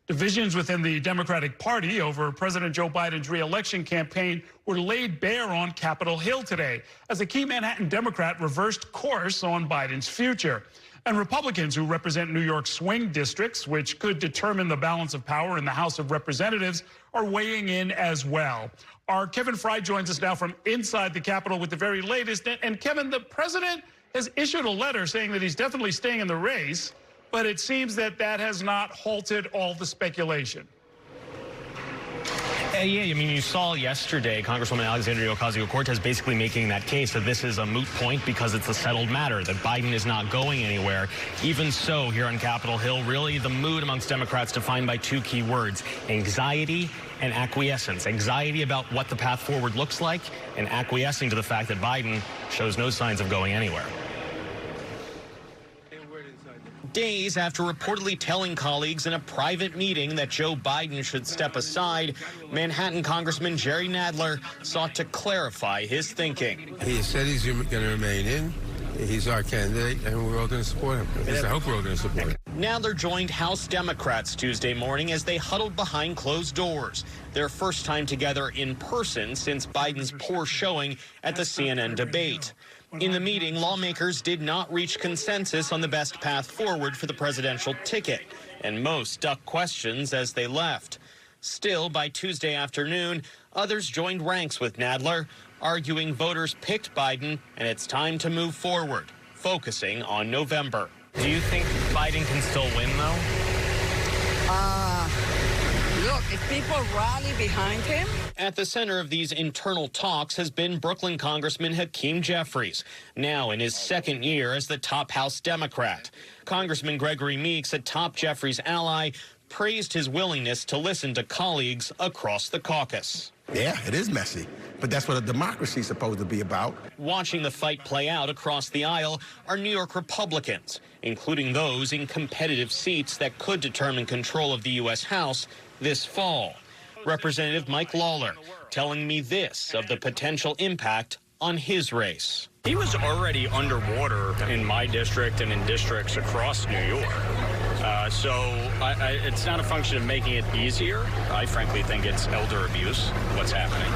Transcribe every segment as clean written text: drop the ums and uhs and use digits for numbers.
Divisions within the Democratic Party over President Joe Biden's re-election campaign were laid bare on Capitol Hill today as a key Manhattan Democrat reversed course on Biden's future. And Republicans who represent New York swing districts, which could determine the balance of power in the House of Representatives, are weighing in as well. Our Kevin Fry joins us now from inside the Capitol with the very latest. And Kevin, the president has issued a letter saying that he's definitely staying in the race, but it seems that that has not halted all the speculation. Yeah, I mean, you saw yesterday Congresswoman Alexandria Ocasio-Cortez basically making that case that this is a moot point because it's a settled matter, that Biden is not going anywhere. Even so, here on Capitol Hill, really the mood amongst Democrats defined by two key words: anxiety and acquiescence. Anxiety about what the path forward looks like, and acquiescing to the fact that Biden shows no signs of going anywhere. Days after reportedly telling colleagues in a private meeting that Joe Biden should step aside, Manhattan Congressman Jerry Nadler sought to clarify his thinking. He said he's going to remain in. He's our candidate, and we're all going to support him. At least I hope we're all going to support him. Nadler joined House Democrats Tuesday morning as they huddled behind closed doors, their first time together in person since Biden's poor showing at the CNN debate. In the meeting, lawmakers did not reach consensus on the best path forward for the presidential ticket, and most ducked questions as they left. Still, by Tuesday afternoon, others joined ranks with Nadler, arguing voters picked Biden and it's time to move forward, focusing on November. Do you think Biden can still win, though? Look, if people rally behind him. At the center of these internal talks has been Brooklyn Congressman Hakeem Jeffries, now in his second year as the top House Democrat. Congressman Gregory Meeks, a top Jeffries ally, praised his willingness to listen to colleagues across the caucus. Yeah, it is messy, but that's what a democracy is supposed to be about. Watching the fight play out across the aisle are New York Republicans, including those in competitive seats that could determine control of the U.S. House this fall. Representative Mike Lawler telling me this of the potential impact on his race. He was already underwater in my district and in districts across New York. It's not a function of making it easier. I frankly think it's elder abuse, what's happening.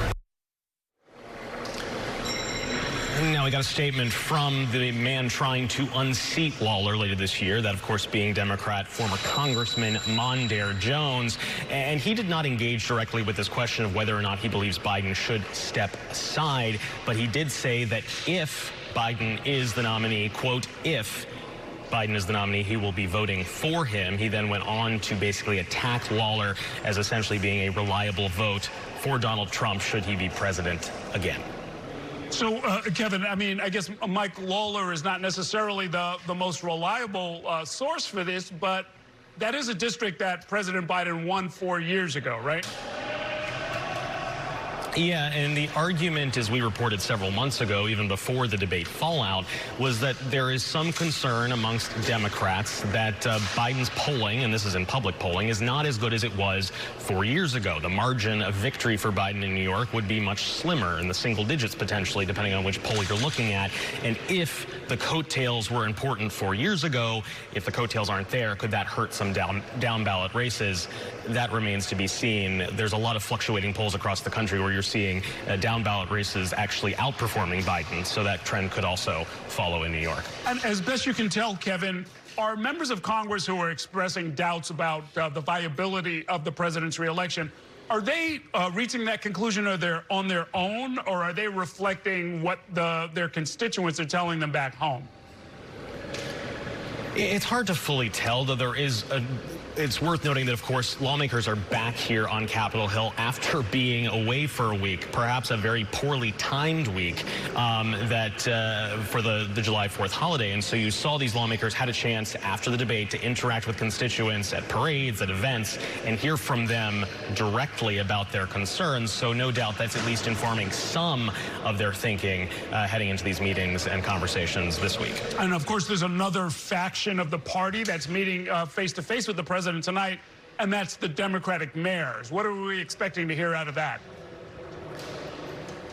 Now we got a statement from the man trying to unseat Lawler later this year, that of course being Democrat former Congressman Mondaire Jones, and he did not engage directly with this question of whether or not he believes Biden should step aside, but he did say that if Biden is the nominee, quote, if Biden is the nominee, he will be voting for him. He then went on to basically attack Lawler as essentially being a reliable vote for Donald Trump should he be president again. So, Kevin, I mean, I guess Mike Lawler is not necessarily the most reliable source for this, but that is a district that President Biden won 4 years ago, right? Yeah, and the argument, as we reported several months ago, even before the debate fallout, was that there is some concern amongst Democrats that Biden's polling, and this is in public polling, is not as good as it was 4 years ago. The margin of victory for Biden in New York would be much slimmer, in the single digits potentially, depending on which poll you're looking at. And if the coattails were important 4 years ago, if the coattails aren't there, could that hurt some down ballot races? That remains to be seen. There's a lot of fluctuating polls across the country where you're seeing down ballot races actually outperforming Biden, so that trend could also follow in New York. And as best you can tell, Kevin, are members of Congress who are expressing doubts about the viability of the president's reelection, are they reaching that conclusion on their own, or are they reflecting what their constituents are telling them back home? It's hard to fully tell, though it's worth noting that, of course, lawmakers are back here on Capitol Hill after being away for a week, perhaps a very poorly timed week for the July 4th holiday. And so you saw these lawmakers had a chance after the debate to interact with constituents at parades, at events, and hear from them directly about their concerns. So no doubt that's at least informing some of their thinking heading into these meetings and conversations this week. And, of course, there's another faction of the party that's meeting face-to-face with the president tonight, and that's the Democratic mayors. What are we expecting to hear out of that?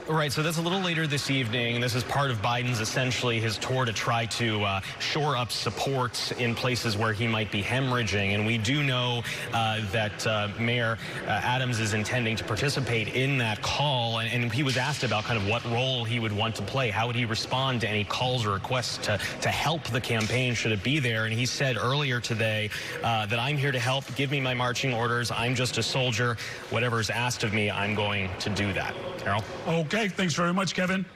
Right, so that's a little later this evening. This is part of Biden's, essentially, his tour to try to shore up support in places where he might be hemorrhaging. And we do know that Mayor Adams is intending to participate in that call. And he was asked about kind of what role he would want to play. How would he respond to any calls or requests to help the campaign should it be there? And he said earlier today that I'm here to help. Give me my marching orders. I'm just a soldier. Whatever's asked of me, I'm going to do that. Carol? Okay, thanks very much, Kevin.